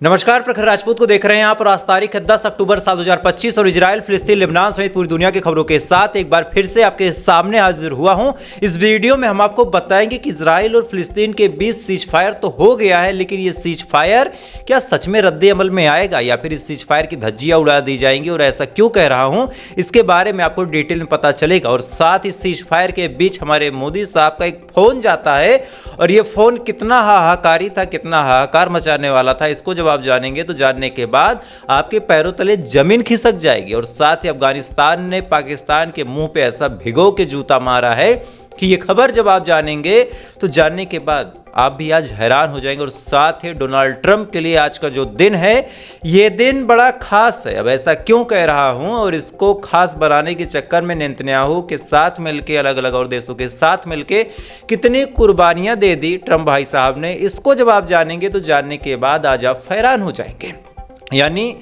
नमस्कार, प्रखर राजपूत को देख रहे हैं आप और आज तारीख है 10 अक्टूबर साल 2025 और इजराइल, फिलिस्तीन, लेबनान समेत पूरी दुनिया की खबरों के साथ एक बार फिर से आपके सामने हाजिर हुआ हूं। इस वीडियो में हम आपको बताएंगे कि इजराइल और फिलिस्तीन के बीच सीज फायर तो हो गया है, लेकिन ये सीज फायर क्या सच में रद्द अमल में आएगा या फिर इस सीज फायर की धज्जियां उड़ा दी जाएंगी। और ऐसा क्यों कह रहा हूं, इसके बारे में आपको डिटेल में पता चलेगा। और साथ ही सीज फायर के बीच हमारे मोदी साहब का एक फोन जाता है और ये फोन कितना हाहाकारी था, कितना हाहाकार मचाने वाला था, इसको जब आप जानेंगे तो जानने के बाद आपके पैरों तले जमीन खिसक जाएगी। और साथ ही अफगानिस्तान ने पाकिस्तान के मुंह पे ऐसा भिगो के जूता मारा है कि ये खबर जब आप जानेंगे तो जानने के बाद आप भी आज हैरान हो जाएंगे। और साथ ही डोनाल्ड ट्रंप के लिए आज का जो दिन है, ये दिन बड़ा खास है। अब ऐसा क्यों कह रहा हूं और इसको खास बनाने के चक्कर में नेतन्याहू के साथ मिलकर, अलग अलग और देशों के साथ मिलकर कितनी कुर्बानियां दे दी ट्रंप भाई साहब ने, इसको जब आप जानेंगे तो जानने के बाद आज आप हैरान हो जाएंगे। यानी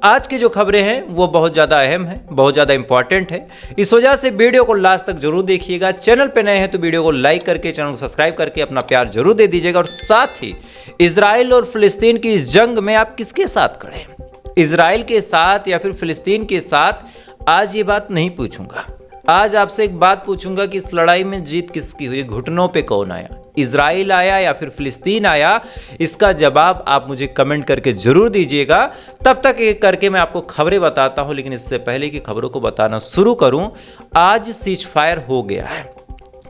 आज की जो खबरें हैं वो बहुत ज़्यादा अहम है, बहुत ज़्यादा इंपॉर्टेंट है। इस वजह से वीडियो को लास्ट तक जरूर देखिएगा। चैनल पे नए हैं तो वीडियो को लाइक करके, चैनल को सब्सक्राइब करके अपना प्यार जरूर दे दीजिएगा। और साथ ही इजराइल और फिलिस्तीन की इस जंग में आप किसके साथ खड़े हैं, इजराइल के साथ या फिर फिलिस्तीन के साथ, आज ये बात नहीं पूछूंगा। आज आपसे एक बात पूछूंगा कि इस लड़ाई में जीत किसकी हुई, घुटनों पे कौन आया, इजराइल आया या फिर फिलिस्तीन आया। इसका जवाब आप मुझे कमेंट करके जरूर दीजिएगा। तब तक एक करके मैं आपको खबरें बताता हूं, लेकिन इससे पहले कि खबरों को बताना शुरू करूं, आज सीज फायर हो गया है।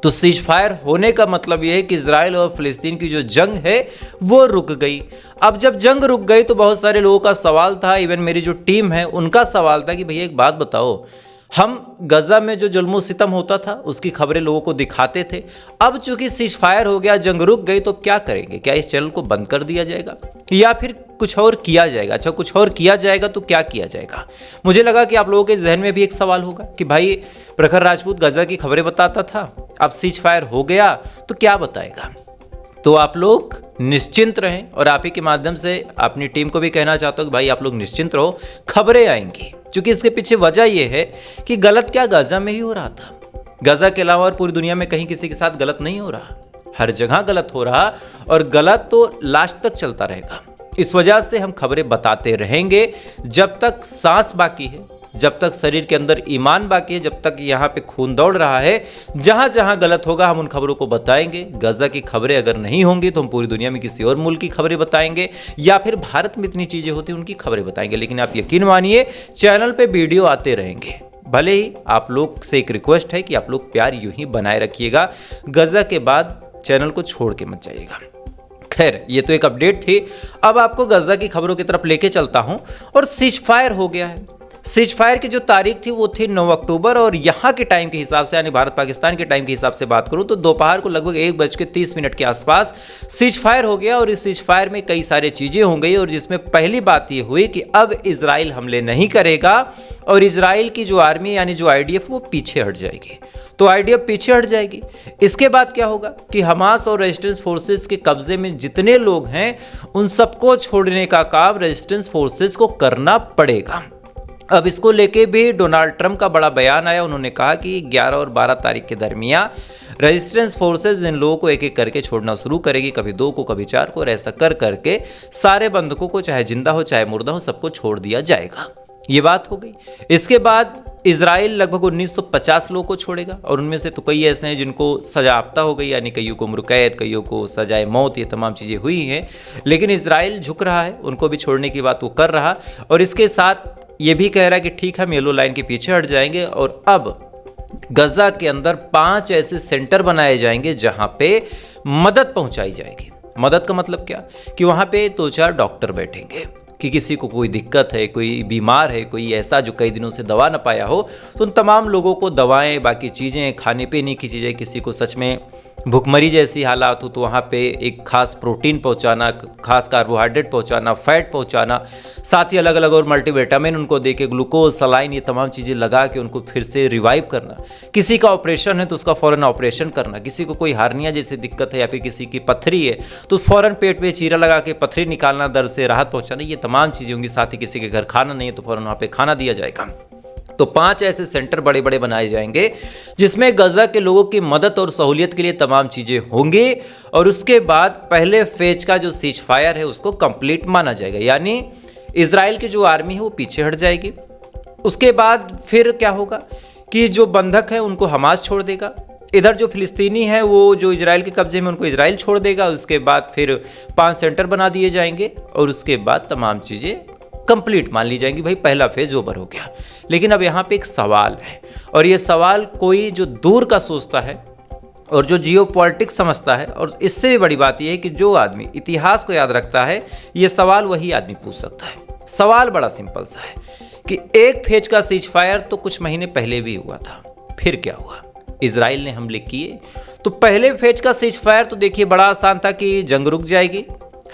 तो सीज फायर होने का मतलब यह है कि इजराइल और फिलिस्तीन की जो जंग है वो रुक गई। अब जब जंग रुक गई तो बहुत सारे लोगों का सवाल था, इवन मेरी जो टीम है उनका सवाल था कि भैया एक बात बताओ, हम गजा में जो जुल्म सितम होता था उसकी खबरें लोगों को दिखाते थे। अब चूंकि सीज फायर हो गया, जंग रुक गई, तो क्या करेंगे? क्या इस चैनल को बंद कर दिया जाएगा या फिर कुछ और किया जाएगा? अच्छा, कुछ और किया जाएगा तो क्या किया जाएगा? मुझे लगा कि आप लोगों के जहन में भी एक सवाल होगा कि भाई प्रखर राजपूत गजा की खबरें बताता था, अब सीज फायर हो गया तो क्या बताएगा। तो आप लोग निश्चिंत रहें और आप ही के माध्यम से अपनी टीम को भी कहना चाहता हूं कि भाई आप लोग निश्चिंत रहो, खबरें आएंगी। क्योंकि इसके पीछे वजह यह है कि गलत क्या गजा में ही हो रहा था, गजा के अलावा और पूरी दुनिया में कहीं किसी के साथ गलत नहीं हो रहा, हर जगह गलत हो रहा और गलत तो लास्ट तक चलता रहेगा। इस वजह से हम खबरें बताते रहेंगे जब तक सांस बाकी है, जब तक शरीर के अंदर ईमान बाकी है, जब तक यहाँ पे खून दौड़ रहा है। जहां जहां गलत होगा हम उन खबरों को बताएंगे। गजा की खबरें अगर नहीं होंगी तो हम पूरी दुनिया में किसी और मुल्क की खबरें बताएंगे या फिर भारत में इतनी चीजें होती हैं उनकी खबरें बताएंगे। लेकिन आप यकीन मानिए चैनल पे वीडियो आते रहेंगे। भले ही आप लोग से एक रिक्वेस्ट है कि आप लोग प्यार यूं ही बनाए रखिएगा, गजा के बाद चैनल को छोड़ के मत जाइएगा। खैर, ये तो एक अपडेट थी। अब आपको गजा की खबरों की तरफ लेके चलता हूं। और सीज फायर हो गया है। सीज फायर की जो तारीख थी वो थी 9 अक्टूबर और यहाँ के टाइम के हिसाब से, यानी भारत पाकिस्तान के टाइम के हिसाब से बात करूँ तो दोपहर को लगभग 1:30 के आसपास सीज फायर हो गया। और इस सीज फायर में कई सारी चीज़ें हो गई और जिसमें पहली बात ये हुई कि अब इजराइल हमले नहीं करेगा और इजराइल की जो आर्मी यानी जो IDF वो पीछे हट जाएगी। तो IDF पीछे हट जाएगी। इसके बाद क्या होगा कि हमास और रेजिस्टेंस फोर्सेस के कब्जे में जितने लोग हैं उन सबको छोड़ने का काम रेजिस्टेंस फोर्सेस को करना पड़ेगा। अब इसको लेके भी डोनाल्ड ट्रंप का बड़ा बयान आया। उन्होंने कहा कि 11 और 12 तारीख के दरमियान रेजिस्टेंस फोर्सेस इन लोगों को एक एक करके छोड़ना शुरू करेगी, कभी 2 को कभी 4 को, और ऐसा कर करके सारे बंधकों को, चाहे जिंदा हो चाहे मुर्दा हो, सबको छोड़ दिया जाएगा। ये बात हो गई। इसके बाद इजराइल लगभग 1950 लोगों को छोड़ेगा और उनमें से तो कई ऐसे हैं जिनको सजा याफ्ता हो गई, यानी कईयों को उम्र कैद, कईयों को सजाए मौत, ये तमाम चीज़ें हुई हैं। लेकिन इजराइल झुक रहा है, उनको भी छोड़ने की बात वो कर रहा और इसके साथ ये भी कह रहा है कि ठीक है, हम येलो लाइन के पीछे हट जाएंगे। और अब गजा के अंदर 5 ऐसे सेंटर बनाए जाएंगे जहां पे मदद पहुंचाई जाएगी। मदद का मतलब क्या कि वहां पे 2-4 डॉक्टर बैठेंगे कि किसी को कोई दिक्कत है, कोई बीमार है, कोई ऐसा जो कई दिनों से दवा ना पाया हो, तो उन तमाम लोगों को दवाएं, बाकी चीज़ें, खाने पीने की चीज़ें, किसी को सच में भुखमरी जैसी हालात हो तो वहाँ पे एक खास प्रोटीन पहुँचाना, खास कार्बोहाइड्रेट पहुँचाना, फैट पहुँचाना, साथ ही अलग अलग और मल्टीविटामिन उनको दे के, ग्लूकोज, सलाइन, ये तमाम चीज़ें लगा के उनको फिर से रिवाइव करना। किसी का ऑपरेशन है तो उसका फ़ौरन ऑपरेशन करना। किसी को कोई हार्निया जैसी दिक्कत है या फिर किसी की पत्थरी है तो फ़ौरन पेट पे चीरा लगा के पत्थरी निकालना, दर्द से राहत पहुँचाना, ये तमाम चीज़ें होंगी। साथ ही किसी के घर खाना नहीं है तो फ़ौरन वहाँ पर खाना दिया जाएगा। तो 5 ऐसे सेंटर बड़े बड़े बनाए जाएंगे जिसमें गजा के लोगों की मदद और सहूलियत के लिए तमाम चीज़ें होंगी। और उसके बाद पहले फेज का जो सीज फायर है उसको कंप्लीट माना जाएगा, यानी इजराइल की जो आर्मी है वो पीछे हट जाएगी। उसके बाद फिर क्या होगा कि जो बंधक है उनको हमास छोड़ देगा, इधर जो फिलिस्तीनी है वो जो इजराइल के कब्जे में उनको इजराइल छोड़ देगा। उसके बाद फिर 5 सेंटर बना दिए जाएंगे और उसके बाद तमाम चीज़ें कंप्लीट मान ली जाएंगी। भाई पहला फेज ओवर हो गया। लेकिन अब यहाँ पे एक सवाल है, और ये सवाल कोई जो दूर का सोचता है और जो जियो पॉलिटिक्स समझता है, और इससे भी बड़ी बात यह है कि जो आदमी इतिहास को याद रखता है, ये सवाल वही आदमी पूछ सकता है। सवाल बड़ा सिंपल सा है कि एक फेज का सीज फायर तो कुछ महीने पहले भी हुआ था, फिर क्या हुआ? इजराइल ने हमले किए तो पहले फेज का सीज फायर तो देखिए बड़ा आसान था कि जंग रुक जाएगी,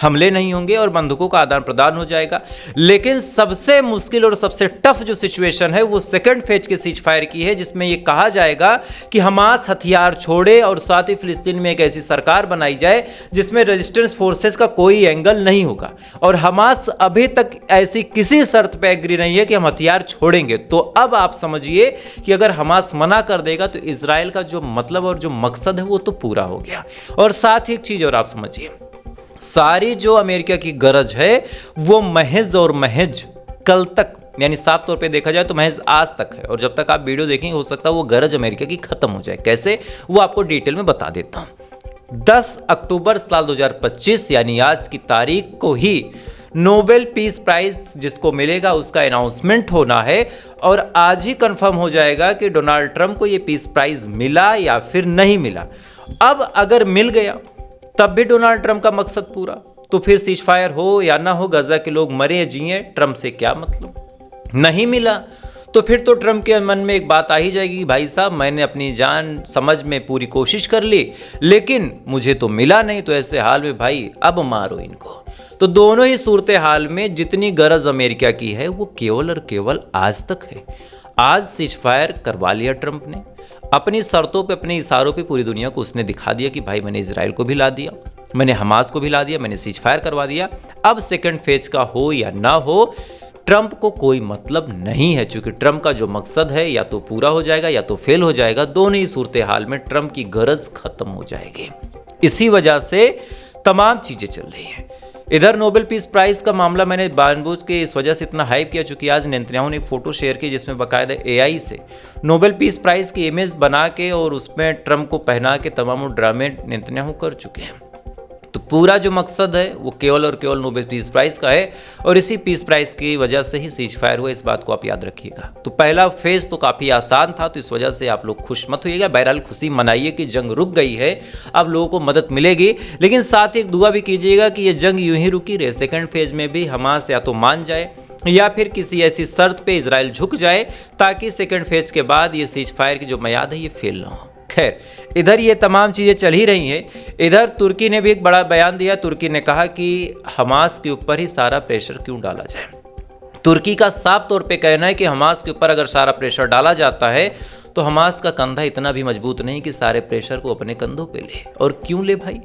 हमले नहीं होंगे और बंदूकों का आदान प्रदान हो जाएगा। लेकिन सबसे मुश्किल और सबसे टफ जो सिचुएशन है वो सेकंड फेज के सीज फायर की है, जिसमें ये कहा जाएगा कि हमास हथियार छोड़े और साथ ही फिलिस्तीन में एक ऐसी सरकार बनाई जाए जिसमें रेजिस्टेंस फोर्सेस का कोई एंगल नहीं होगा। और हमास अभी तक ऐसी किसी शर्त पर एग्री नहीं है कि हम हथियार छोड़ेंगे। तो अब आप समझिए कि अगर हमास मना कर देगा तो इजराइल का जो मतलब और जो मकसद है वो तो पूरा हो गया। और साथ ही एक चीज और आप समझिए, सारी जो अमेरिका की गरज है वो महज और महज कल तक, यानी साफ तौर पे देखा जाए तो महज आज तक है। और जब तक आप वीडियो देखेंगे हो सकता है वो गरज अमेरिका की खत्म हो जाए। कैसे, वो आपको डिटेल में बता देता हूं। 10 अक्टूबर साल 2025 यानी आज की तारीख को ही नोबेल पीस प्राइज जिसको मिलेगा उसका अनाउंसमेंट होना है। और आज ही कंफर्म हो जाएगा कि डोनाल्ड ट्रंप को ये पीस प्राइज मिला या फिर नहीं मिला। अब अगर मिल गया तब भी डोनाल्ड ट्रंप का मकसद पूरा, तो फिर सीज फायर हो या ना हो, गजा के लोग मरे या जिए, ट्रंप से क्या मतलब। नहीं मिला तो फिर तो ट्रंप के मन में एक बात आ ही जाएगी कि भाई साहब मैंने अपनी जान समझ में पूरी कोशिश कर ली लेकिन मुझे तो मिला नहीं, तो ऐसे हाल में भाई अब मारो इनको। तो दोनों ही सूरत हाल में जितनी गरज अमेरिका की है वो केवल और केवल आज तक है। आज सीज फायर करवा लिया ट्रंप ने, अपनी शर्तों पे, अपने इशारों पे पूरी दुनिया को उसने दिखा दिया कि भाई मैंने इजराइल को भी ला दिया, मैंने हमास को भी ला दिया, मैंने सीज फायर करवा दिया। अब सेकंड फेज का हो या ना हो ट्रंप को कोई मतलब नहीं है, क्योंकि ट्रंप का जो मकसद है या तो पूरा हो जाएगा या तो फेल हो जाएगा। दोनों ही सूरत हाल में ट्रंप की गरज खत्म हो जाएगी। इसी वजह से तमाम चीजें चल रही हैं। इधर नोबेल पीस प्राइज का मामला मैंने जानबूझ के इस वजह से इतना हाइप किया, चूंकि आज नेतन्याहू ने एक फोटो शेयर की जिसमें बाकायदा एआई से नोबेल पीस प्राइज की इमेज बना के और उसमें ट्रंप को पहना के तमाम ड्रामे नेतन्याहू कर चुके हैं। तो पूरा जो मकसद है वो केवल और केवल नोबेल पीस प्राइज का है और इसी पीस प्राइज की वजह से ही सीज फायर हुआ, इस बात को आप याद रखिएगा। तो पहला फेज तो काफ़ी आसान था, तो इस वजह से आप लोग खुश मत होइएगा। बहरहाल खुशी मनाइए कि जंग रुक गई है, अब लोगों को मदद मिलेगी। लेकिन साथ ही एक दुआ भी कीजिएगा कि ये जंग यूं ही रुकी रहे, सेकेंड फेज में भी हमास या तो मान जाए या फिर किसी ऐसी शर्त पे इजराइल झुक जाए ताकि सेकेंड फेज के बाद ये सीज फायर की जो मियाद है ये फेल ना हो। खैर, इधर ये तमाम चीज़ें चल ही रही हैं। इधर तुर्की ने भी एक बड़ा बयान दिया। तुर्की ने कहा कि हमास के ऊपर ही सारा प्रेशर क्यों डाला जाए। तुर्की का साफ तौर पे कहना है कि हमास के ऊपर अगर सारा प्रेशर डाला जाता है तो हमास का कंधा इतना भी मजबूत नहीं कि सारे प्रेशर को अपने कंधों पे ले। और क्यों ले भाई,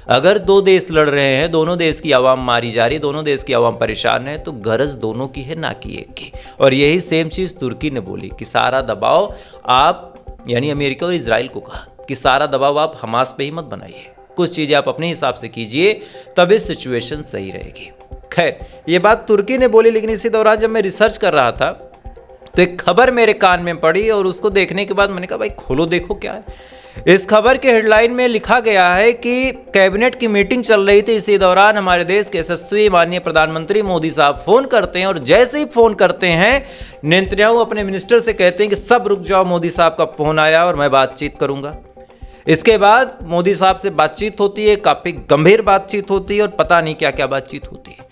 अगर दो देश लड़ रहे हैं, दोनों देश की आवाम मारी जा रही, दोनों देश की आवाम परेशान है, तो गरज दोनों की है ना कि एक की। और यही सेम चीज़ तुर्की ने बोली कि सारा दबाव आप, यानी अमेरिका और इजराइल को कहा कि सारा दबाव आप हमास पे ही मत बनाइए, कुछ चीज़ें आप अपने हिसाब से कीजिए, तभी सिचुएशन सही रहेगी। खैर, ये बात तुर्की ने बोली, लेकिन इसी दौरान जब मैं रिसर्च कर रहा था तो एक खबर मेरे कान में पड़ी और उसको देखने के बाद मैंने कहा भाई खोलो देखो क्या है। इस खबर के हेडलाइन में लिखा गया है कि कैबिनेट की मीटिंग चल रही थी, इसी दौरान हमारे देश के यशस्वी माननीय प्रधानमंत्री मोदी साहब फोन करते हैं और जैसे ही फोन करते हैं नेतन्याहू अपने मिनिस्टर से कहते हैं कि सब रुक जाओ, मोदी साहब का फोन आया और मैं बातचीत करूंगा। इसके बाद मोदी साहब से बातचीत होती है, काफी गंभीर बातचीत होती है और पता नहीं क्या क्या बातचीत होती है।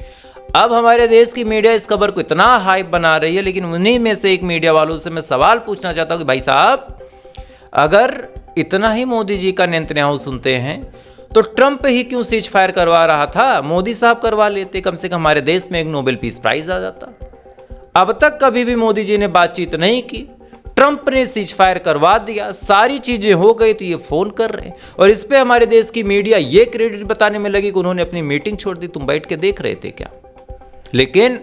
अब हमारे देश की मीडिया इस खबर को इतना हाइप बना रही है, लेकिन उन्हीं में से एक मीडिया वालों से मैं सवाल पूछना चाहता हूं कि भाई साहब, अगर इतना ही मोदी जी का नेतन्याहू सुनते हैं तो ट्रंप ही क्यों सीज फायर करवा रहा था? मोदी साहब करवा लेते, कम से कम हमारे देश में एक नोबेल पीस प्राइज आ जाता। अब तक कभी भी मोदी जी ने बातचीत नहीं की, ट्रंप ने सीज फायर करवा दिया, सारी चीजें हो गई तो ये फोन कर रहे हैं और इस पे हमारे देश की मीडिया ये क्रेडिट बताने में लगी कि उन्होंने अपनी मीटिंग छोड़ दी, तुम बैठ के देख रहे थे क्या। लेकिन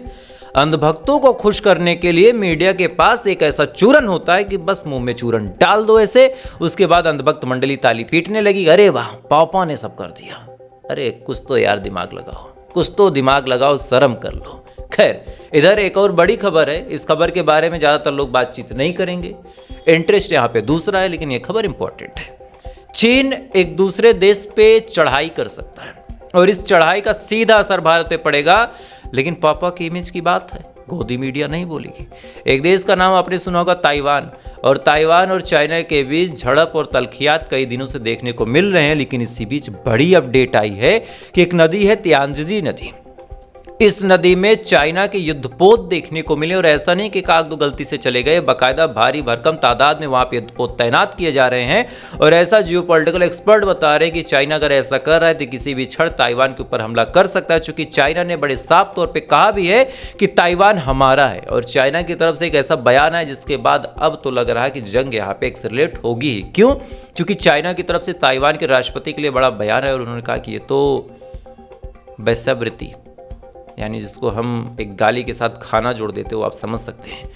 अंधभक्तों को खुश करने के लिए मीडिया के पास एक ऐसा चूरन होता है कि बस मुंह में चूरन डाल दो ऐसे, उसके बाद अंधभक्त मंडली ताली पीटने लगी, अरे वाह पापा ने सब कर दिया। अरे कुछ तो यार दिमाग लगाओ, कुछ तो दिमाग लगाओ, शर्म कर लो। खैर, इधर एक और बड़ी खबर है। इस खबर के बारे में ज़्यादातर लोग बातचीत नहीं करेंगे, इंटरेस्ट यहाँ पे दूसरा है, लेकिन ये खबर इंपॉर्टेंट है। चीन एक दूसरे देश पे चढ़ाई कर सकता है और इस चढ़ाई का सीधा असर भारत पे पड़ेगा, लेकिन पापा की इमेज की बात है, गोदी मीडिया नहीं बोलेगी। एक देश का नाम आपने सुना होगा, ताइवान। और ताइवान और चाइना के बीच झड़प और तल्खियात कई दिनों से देखने को मिल रहे हैं, लेकिन इसी बीच बड़ी अपडेट आई है कि एक नदी है तियानजी नदी। इस नदी में चाइना के युद्धपोत देखने को मिले और ऐसा नहीं कि काग दो गलती से चले गए, बाकायदा भारी भरकम तादाद में वहां पे युद्धपोत तैनात किए जा रहे हैं। और ऐसा जियोपॉलिटिकल एक्सपर्ट बता रहे हैं कि चाइना अगर ऐसा कर रहा है तो किसी भी क्षण ताइवान के ऊपर हमला कर सकता है, चूंकि चाइना ने बड़े साफ तौर पर कहा भी है कि ताइवान हमारा है। और चाइना की तरफ से एक ऐसा बयान है जिसके बाद अब तो लग रहा है कि जंग यहाँ पे एक्सेलरेट होगी ही। क्यों? क्योंकि चाइना की तरफ से ताइवान के राष्ट्रपति के लिए बड़ा बयान है और उन्होंने कहा कि ये तो वेश्यावृत्ति, यानी जिसको हम एक गाली के साथ खाना जोड़ देते हो, आप समझ सकते हैं,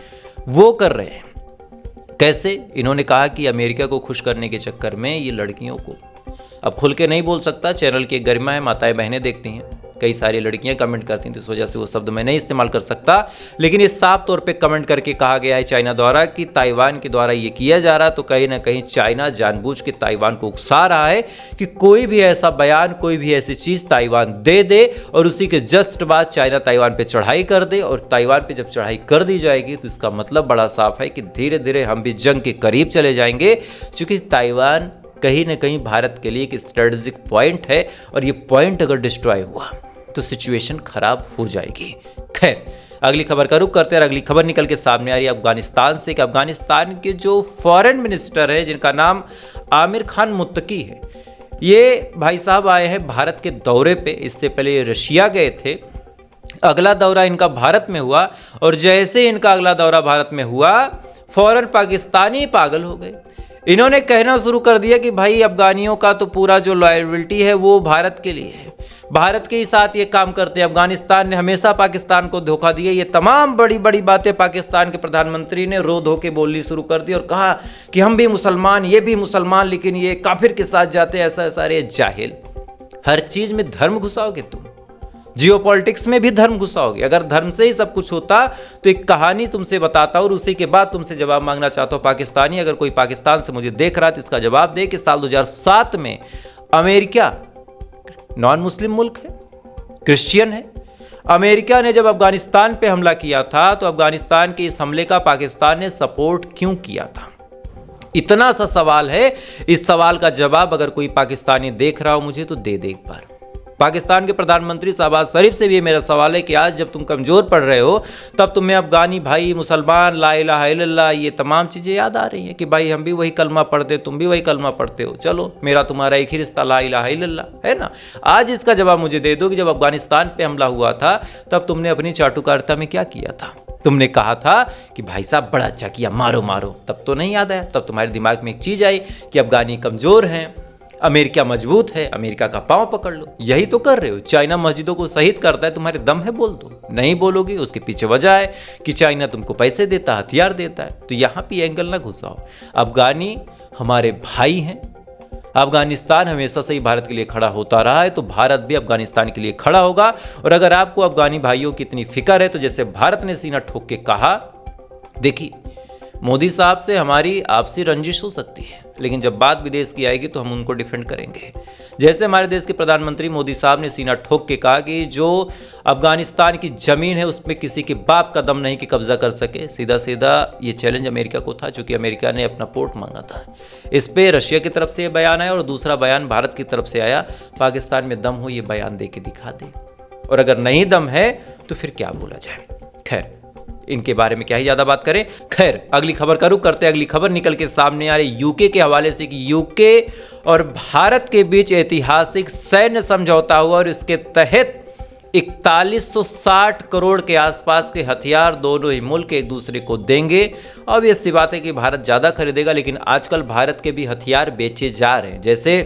वो कर रहे हैं। कैसे? इन्होंने कहा कि अमेरिका को खुश करने के चक्कर में ये लड़कियों को, अब खुल के नहीं बोल सकता, चैनल की एक गरिमा है, माताएं बहनें देखती हैं, कई सारी लड़कियां कमेंट करती हैं, तो इस वजह से वो शब्द मैं नहीं इस्तेमाल कर सकता, लेकिन ये साफ तौर पे कमेंट करके कहा गया है चाइना द्वारा कि ताइवान के द्वारा ये किया जा रहा। तो कहीं ना कहीं चाइना जानबूझ के ताइवान को उकसा रहा है कि कोई भी ऐसा बयान, कोई भी ऐसी चीज ताइवान दे दे और उसी के जस्ट बाद चाइना ताइवान पे चढ़ाई कर दे। और ताइवान पे जब चढ़ाई कर दी जाएगी तो इसका मतलब बड़ा साफ है कि धीरे धीरे हम भी जंग के करीब चले जाएंगे, क्योंकि ताइवान कहीं ना कहीं भारत के लिए एक स्ट्रेटेजिक पॉइंट है और ये पॉइंट अगर डिस्ट्रॉय हुआ तो सिचुएशन खराब हो जाएगी। खैर, अगली खबर का रुख करते हैं। अगली खबर निकल के सामने आ रही है अफगानिस्तान से कि अफगानिस्तान के जो फॉरेन मिनिस्टर है, जिनका नाम आमिर खान मुत्तकी है, ये भाई साहब आए हैं भारत के दौरे पे। इससे पहले ये रशिया गए थे, अगला दौरा इनका भारत में हुआ और जैसे इनका अगला दौरा भारत में हुआ, फौरन पाकिस्तानी पागल हो गए। इन्होंने कहना शुरू कर दिया कि भाई अफगानियों का तो पूरा जो लॉयल्टी है वो भारत के लिए है, भारत के ही साथ ये काम करते हैं, अफगानिस्तान ने हमेशा पाकिस्तान को धोखा दिया। ये तमाम बड़ी बड़ी बातें पाकिस्तान के प्रधानमंत्री ने रो धो के बोलनी शुरू कर दी और कहा कि हम भी मुसलमान, ये भी मुसलमान, लेकिन ये काफिर के साथ जाते हैं, ऐसा सारे जाहिल। हर चीज में धर्म घुसाओगे तुम, जियोपॉलिटिक्स में भी धर्म घुसाओगे। अगर धर्म से ही सब कुछ होता तो एक कहानी तुमसे बताता और उसी के बाद तुमसे जवाब मांगना चाहता हूं। पाकिस्तानी, अगर कोई पाकिस्तान से मुझे देख रहा है तो इसका जवाब दे कि साल 2007 में अमेरिका नॉन मुस्लिम मुल्क है, क्रिश्चियन है, अमेरिका ने जब अफगानिस्तान पे हमला किया था तो अफगानिस्तान के इस हमले का पाकिस्तान ने सपोर्ट क्यों किया था? इतना सा सवाल है। इस सवाल का जवाब अगर कोई पाकिस्तानी देख रहा हो मुझे तो दे दे एक बार। पाकिस्तान के प्रधानमंत्री शहबाज शरीफ से भी मेरा सवाल है कि आज जब तुम कमजोर पड़ रहे हो तब तुम्हें अफगानी भाई, मुसलमान, ला इलाहा इल्लल्लाह, ये तमाम चीज़ें याद आ रही हैं कि भाई हम भी वही कलमा पढ़ते, तुम भी वही कलमा पढ़ते हो, चलो मेरा तुम्हारा एक ही रिश्ता ला इलाहा इल्लल्लाह, है ना। आज इसका जवाब मुझे दे दो कि जब अफगानिस्तान पे हमला हुआ था तब तुमने अपनी चाटुकारिता में क्या किया था? तुमने कहा था कि भाई साहब बड़ा अच्छा किया, मारो मारो, तब तो नहीं याद आया। तब तुम्हारे दिमाग में एक चीज़ आई कि अफगानी कमज़ोर हैं, अमेरिका मजबूत है, अमेरिका का पांव पकड़ लो। यही तो कर रहे हो। चाइना मस्जिदों को शहीद करता है, तुम्हारे दम है बोल दो, नहीं बोलोगे। उसके पीछे वजह है कि चाइना तुमको पैसे देता है, हथियार देता है। तो यहां पे एंगल ना घुसाओ। अफगानी हमारे भाई हैं, अफगानिस्तान हमेशा से ही भारत के लिए खड़ा होता रहा है, तो भारत भी अफगानिस्तान के लिए खड़ा होगा। और अगर आपको अफगानी भाइयों की इतनी फिक्र है तो जैसे भारत ने सीना ठोक के कहा, देखिए मोदी साहब से हमारी आपसी रंजिश हो सकती है, लेकिन जब बात विदेश की आएगी तो हम उनको डिफेंड करेंगे। जैसे हमारे देश के प्रधानमंत्री मोदी साहब ने सीना ठोक के कहा कि जो अफगानिस्तान की जमीन है उसमें किसी के बाप का दम नहीं कि कब्जा कर सके। सीधा सीधा ये चैलेंज अमेरिका को था, क्योंकि अमेरिका ने अपना पोर्ट मांगा था। इस पे रशिया की तरफ से ये बयान आया और दूसरा बयान भारत की तरफ से आया, पाकिस्तान में दम हो ये बयान दे के दिखा दे, और अगर नहीं दम है तो फिर क्या बोला जाए। खैर, इनके बारे में क्या ही ज्यादा बात करें। खैर, अगली खबर का रुख करते हैं। अगली खबर निकल के सामने आ रही यूके के हवाले से कि यूके और भारत के बीच ऐतिहासिक सैन्य समझौता हुआ और इसके तहत 4160 करोड़ के आसपास के हथियार दोनों ही मुल्क एक दूसरे को देंगे। अब ये सी बात है कि भारत ज्यादा खरीदेगा, लेकिन आजकल भारत के भी हथियार बेचे जा रहे हैं। जैसे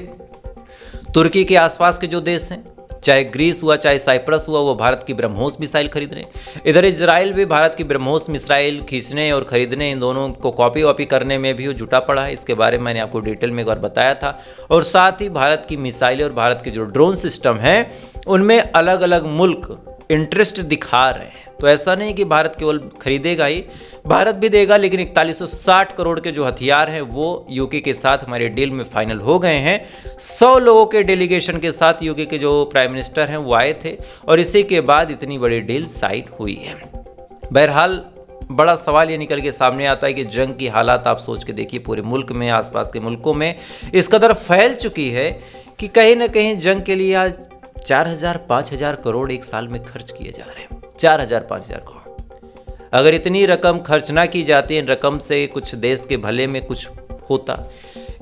तुर्की के आसपास के जो देश हैं, चाहे ग्रीस हुआ, चाहे साइप्रस हुआ, वो भारत की ब्रह्मोस मिसाइल खरीद रहे हैं। इधर इजराइल भी भारत की ब्रह्मोस मिसाइल खींचने और खरीदने, इन दोनों को कॉपी वॉपी करने में भी वो जुटा पड़ा है। इसके बारे में मैंने आपको डिटेल में एक बार बताया था। और साथ ही भारत की मिसाइलें और भारत के जो ड्रोन सिस्टम हैं उनमें अलग अलग मुल्क इंटरेस्ट दिखा रहे हैं। तो ऐसा नहीं कि भारत केवल खरीदेगा ही, भारत भी देगा, लेकिन 4160 करोड़ के जो हथियार हैं वो यूके के साथ हमारे डील में फाइनल हो गए हैं। 100 लोगों के डेलीगेशन के साथ यूके के जो प्राइम मिनिस्टर हैं वो आए थे और इसी के बाद इतनी बड़ी डील साइन हुई है। बहरहाल बड़ा सवाल ये निकल के सामने आता है कि जंग की हालात आप सोच के देखिए, पूरे मुल्क में, आसपास के मुल्कों में इस कदर फैल चुकी है कि कहीं ना कहीं जंग के लिए आज 4000-5000 करोड़ एक साल में खर्च किए जा रहे हैं। 4000-5000 करोड़, अगर इतनी रकम खर्च ना की जाती, इन रकम से कुछ देश के भले में कुछ होता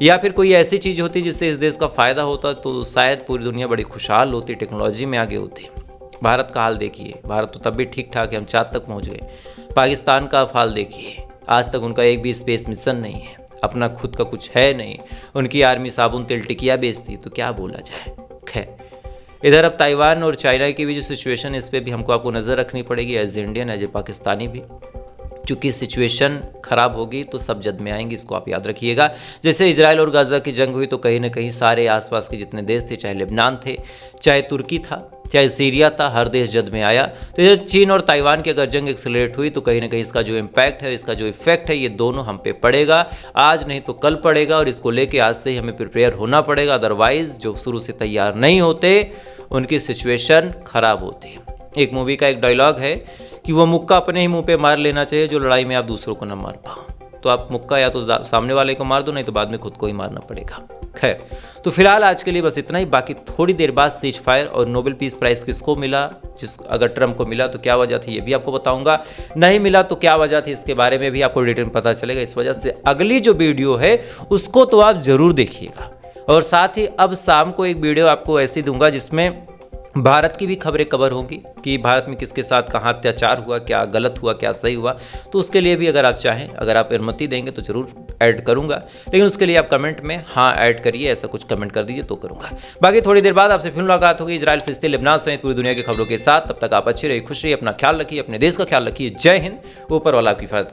या फिर कोई ऐसी चीज़ होती जिससे इस देश का फ़ायदा होता, तो शायद पूरी दुनिया बड़ी खुशहाल होती, टेक्नोलॉजी में आगे होती। भारत का हाल देखिए, भारत तो तब भी ठीक ठाक है, हम चाँद तक पहुँच गए। पाकिस्तान का हाल देखिए, आज तक उनका एक भी स्पेस मिशन नहीं है, अपना खुद का कुछ है नहीं, उनकी आर्मी साबुन तेल टिकिया बेचती, तो क्या बोला जाए। खैर, इधर अब ताइवान और चाइना की भी जो सिचुएशन है, इस पर भी हमको आपको नज़र रखनी पड़ेगी as Indian, as a Pakistani भी। चूँकि सिचुएशन ख़राब होगी तो सब जद में आएंगे, इसको आप याद रखिएगा। जैसे इजराइल और गाज़ा की जंग हुई तो कहीं ना कहीं सारे आसपास के जितने देश थे, चाहे लेबनान थे, चाहे तुर्की था, चाहे सीरिया था, हर देश जद में आया। तो इधर चीन और ताइवान की अगर जंग एक्सेलरेट हुई तो कहीं ना कहीं इसका जो इम्पैक्ट है, इसका जो इफेक्ट है, ये दोनों हम पे पड़ेगा। आज नहीं तो कल पड़ेगा और इसको लेके आज से ही हमें प्रिपेयर होना पड़ेगा। अदरवाइज जो शुरू से तैयार नहीं होते उनकी सिचुएशन खराब होती है। एक मूवी का एक डायलॉग है कि वो मुक्का अपने ही मुंह पे मार लेना चाहिए जो लड़ाई में आप दूसरों को न मार पाओ। तो आप मुक्का या तो सामने वाले को मार दो, नहीं तो बाद में खुद को ही मारना पड़ेगा। खैर, तो फिलहाल आज के लिए बस इतना ही। बाकी थोड़ी देर बाद सीज फायर और नोबेल पीस प्राइज़ किसको मिला, अगर ट्रम्प को मिला तो क्या वजह थी, ये भी आपको बताऊंगा। नहीं मिला तो क्या वजह थी, इसके बारे में भी आपको डिटेल में पता चलेगा। इस वजह से अगली जो वीडियो है उसको तो आप ज़रूर देखिएगा। और साथ ही अब शाम को एक वीडियो आपको ऐसी दूंगा जिसमें भारत की भी खबरें कवर होंगी कि भारत में किसके साथ कहाँ अत्याचार हुआ, क्या गलत हुआ, क्या सही हुआ। तो उसके लिए भी अगर आप चाहें, अगर आप अनुमति देंगे तो ज़रूर ऐड करूंगा, लेकिन उसके लिए आप कमेंट में हाँ ऐड करिए, ऐसा कुछ कमेंट कर दीजिए तो करूंगा। बाकी थोड़ी देर बाद आपसे फिर मुलाकात होगी इजराइल, फिलिस्तीन, लेबनान समेत पूरी दुनिया की खबरों के साथ। तब तक आप अच्छे रहिए, खुश रहिए, अपना ख्याल रखिए, अपने देश का ख्याल रखिए। जय हिंद, ऊपर वाला आपकी हिफाजत।